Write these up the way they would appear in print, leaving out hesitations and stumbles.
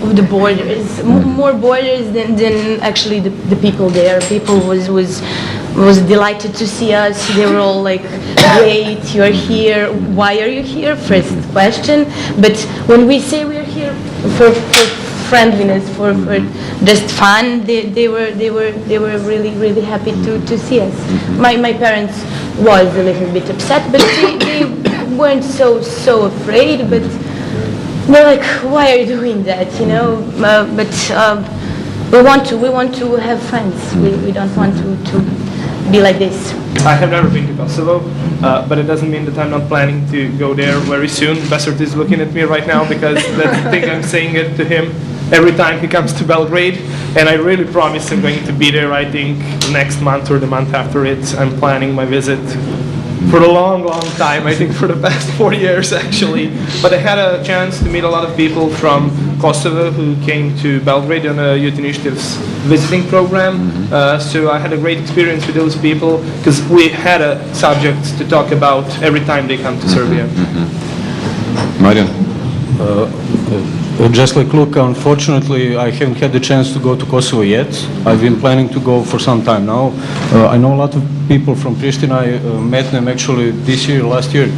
of the borders, more borders than actually the people there. People was delighted to see us. They were all like, great, you're here. Why are you here? First question. But when we say we're here for friendliness, for just fun, they were really happy to see us. My parents was a little bit upset, but they weren't so afraid. But they're like, why are you doing that? You know. But we want to have friends. We don't want to be like this. I have never been to Kosovo, but it doesn't mean that I'm not planning to go there very soon. Bessert is looking at me right now because that's the thing, I'm saying it to him every time he comes to Belgrade, and I really promise I'm going to be there, I think, next month or the month after it. I'm planning my visit for a long time, I think for the past 4 years actually. But I had a chance to meet a lot of people from Kosovo who came to Belgrade on a Youth Initiative's visiting program. So I had a great experience with those people because we had a subject to talk about every time they come to Serbia. Marijan? Just like Luka, unfortunately, I haven't had the chance to go to Kosovo yet. I've been planning to go for some time now. I know a lot of people from Pristina. I met them actually this year, last year,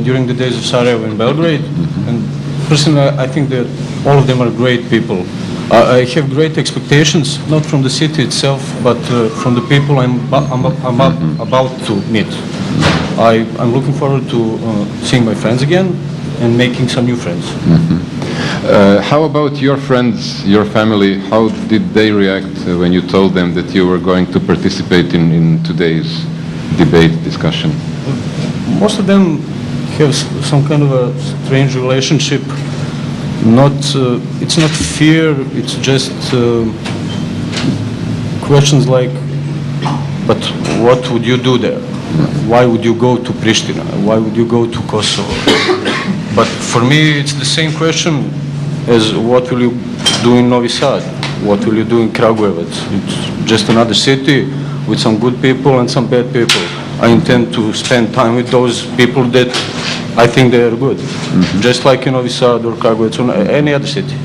during the days of Sarajevo in Belgrade. And personally, I think that all of them are great people. I have great expectations, not from the city itself, but from the people I'm about to meet. I'm looking forward to seeing my friends again and making some new friends. How about your friends, your family? How did they react when you told them that you were going to participate in today's debate, discussion? Most of them have some kind of a strange relationship. It's not fear, it's just questions like, but what would you do there? Why would you go to Pristina? Why would you go to Kosovo? But for me, it's the same question as what will you do in Novi Sad? What will you do in Kragujevac? It's just another city with some good people and some bad people. I intend to spend time with those people that I think they are good. Just like in Novi Sad or Kragujevac or any other city.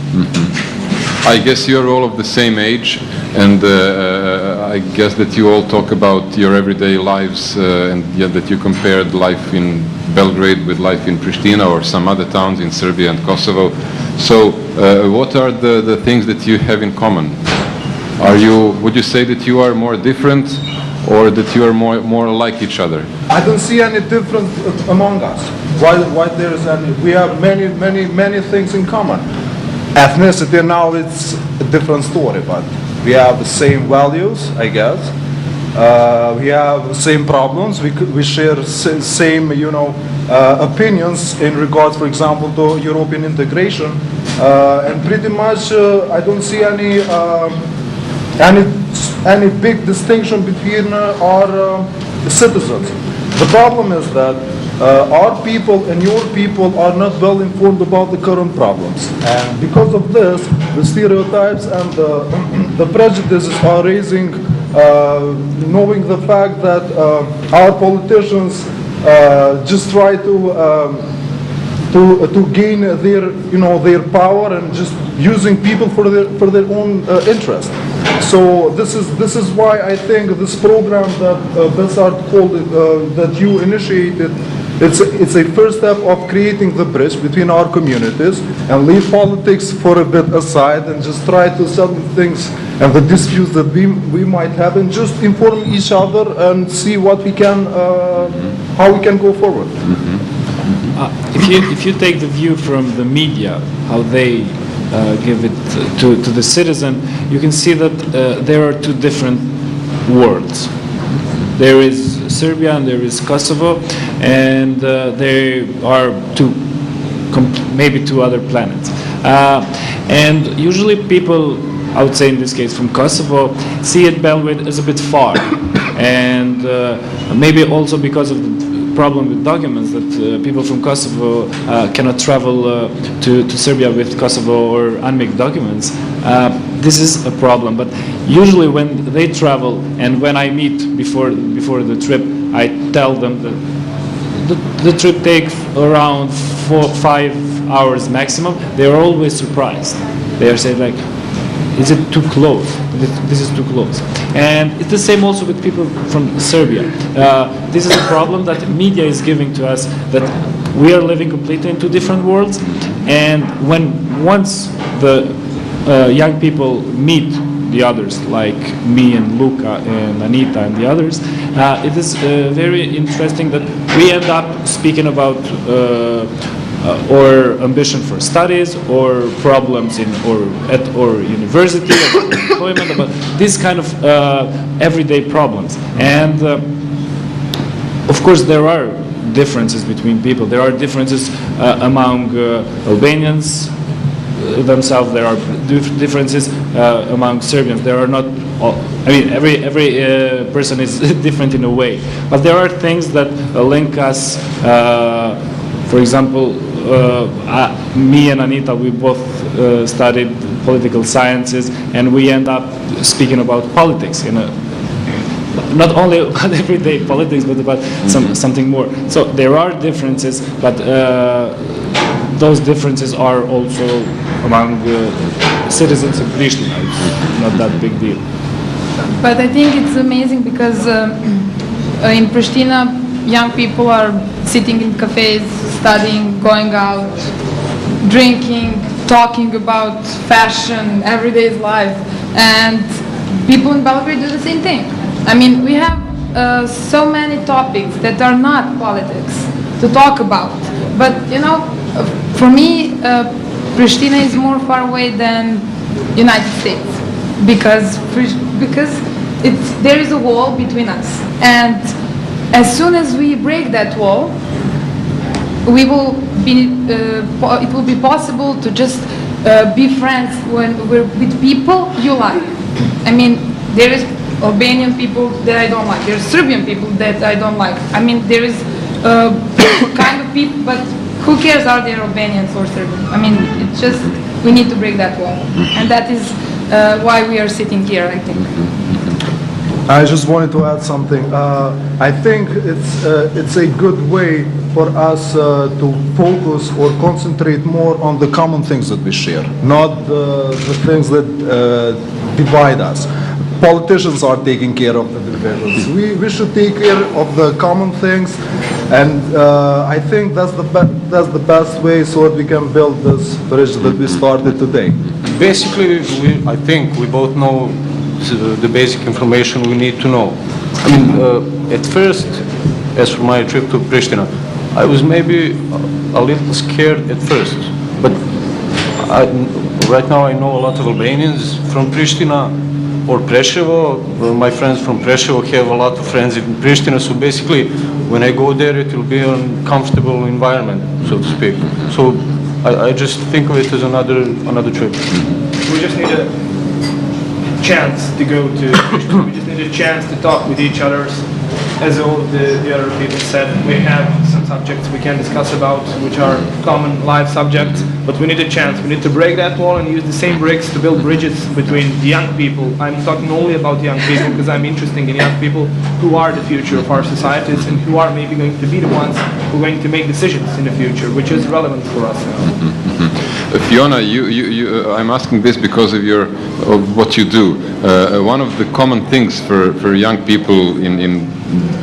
I guess you're all of the same age, and I guess that you all talk about your everyday lives, and yet that you compared life in Belgrade with life in Pristina or some other towns in Serbia and Kosovo. So, what are the things that you have in common? Would you say that you are more different, or that you are more like each other? I don't see any difference among us. Why there is any? We have many things in common. Ethnicity now it's a different story, but we have the same values, I guess. We have the same problems. We share same, opinions in regards, for example, to European integration, and pretty much I don't see any big distinction between our citizens. The problem is that our people and your people are not well informed about the current problems, and because of this, the stereotypes and the prejudices are raising, knowing the fact that our politicians just try to gain their power and just using people for their own interest. So this is why I think this program that Bessart called that you initiated, it's a first step of creating the bridge between our communities and leave politics for a bit aside and just try to settle things and the disputes that we might have and just inform each other and see what we can, how we can go forward. If you take the view from the media, how they give it to the citizen, you can see that there are two different worlds. There is Serbia and there is Kosovo, and there are maybe two other planets. And usually people, I would say in this case from Kosovo, see it Belgrade as a bit far, and maybe also because of the problem with documents that people from Kosovo cannot travel to Serbia with Kosovo or unmixed documents. This is a problem, but usually when they travel and when I meet before the trip, I tell them that the trip takes around 4-5 hours maximum. They are always surprised. They are saying like, is it too close? This is too close. And it's the same also with people from Serbia. This is a problem that media is giving to us, that we are living completely in two different worlds. And once the young people meet the others, like me and Luca and Anita and the others, it is very interesting that we end up speaking about or ambition for studies, or problems or university, or employment, about this kind of everyday problems. And of course there are differences between people. There are differences among Albanians themselves. There are differences among Serbians. There are not all, I mean, every person is different in a way, but there are things that link us. For example, me and Anita, we both studied political sciences, and we end up speaking about politics in a, not only about everyday politics, but about something more. So there are differences, but those differences are also among citizens of Pristina. It's not that big deal. But I think it's amazing because in Pristina, young people are sitting in cafes, studying, going out, drinking, talking about fashion, everyday life, and people in Belgrade do the same thing. I mean, we have so many topics that are not politics to talk about, but you know, for me, Pristina is more far away than United States, because there is a wall between us, and as soon as we break that wall, it will be possible to just be friends with people you like. I mean, there is Albanian people that I don't like. There are Serbian people that I don't like. I mean, there is kind of people, but who cares are they Albanians or Serbian? I mean, it's just, we need to break that wall. And that is why we are sitting here, I think. I just wanted to add something. I think it's a good way for us to focus or concentrate more on the common things that we share, not the things that divide us. Politicians are taking care of the divisions. We should take care of the common things, and I think that's the best way so that we can build this bridge that we started today. Basically, I think we both know the basic information we need to know. I mean, at first, as for my trip to Pristina, I was maybe a little scared at first, but right now I know a lot of Albanians from Pristina or Preševo. My friends from Preševo have a lot of friends in Pristina, so basically when I go there it will be a comfortable environment, so to speak. So I just think of it as another trip. We just need a chance to go to Pristina. We just need a chance to talk with each other. As all of the other people said, we have some subjects we can discuss about, which are common life subjects, but we need a chance. We need to break that wall and use the same bricks to build bridges between the young people. I'm talking only about young people because I'm interested in young people who are the future of our societies and who are maybe going to be the ones who are going to make decisions in the future, which is relevant for us now. Fiona, I'm asking this because of what you do. One of the common things for young people in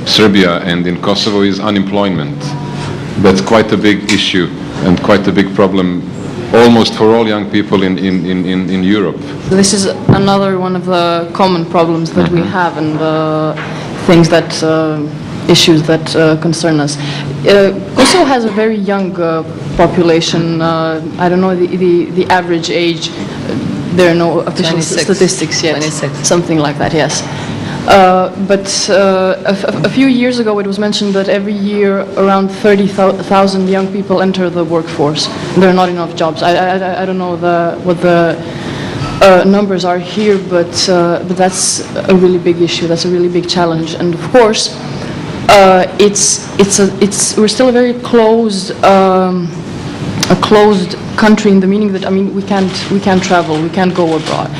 Serbia and in Kosovo is unemployment. That's quite a big issue and quite a big problem almost for all young people in Europe. This is another one of the common problems that we have, and things that issues that concern us. Kosovo has a very young population. I don't know the average age. There are no official 26. statistics yet. 26. Something like that, yes. But a few years ago it was mentioned that every year around 30,000 young people enter the workforce. There are not enough jobs. I don't know what the numbers are here, but that's a really big issue. That's a really big challenge. And of course, we're still a very closed country, in the meaning that, I mean, we can't travel, we can't go abroad.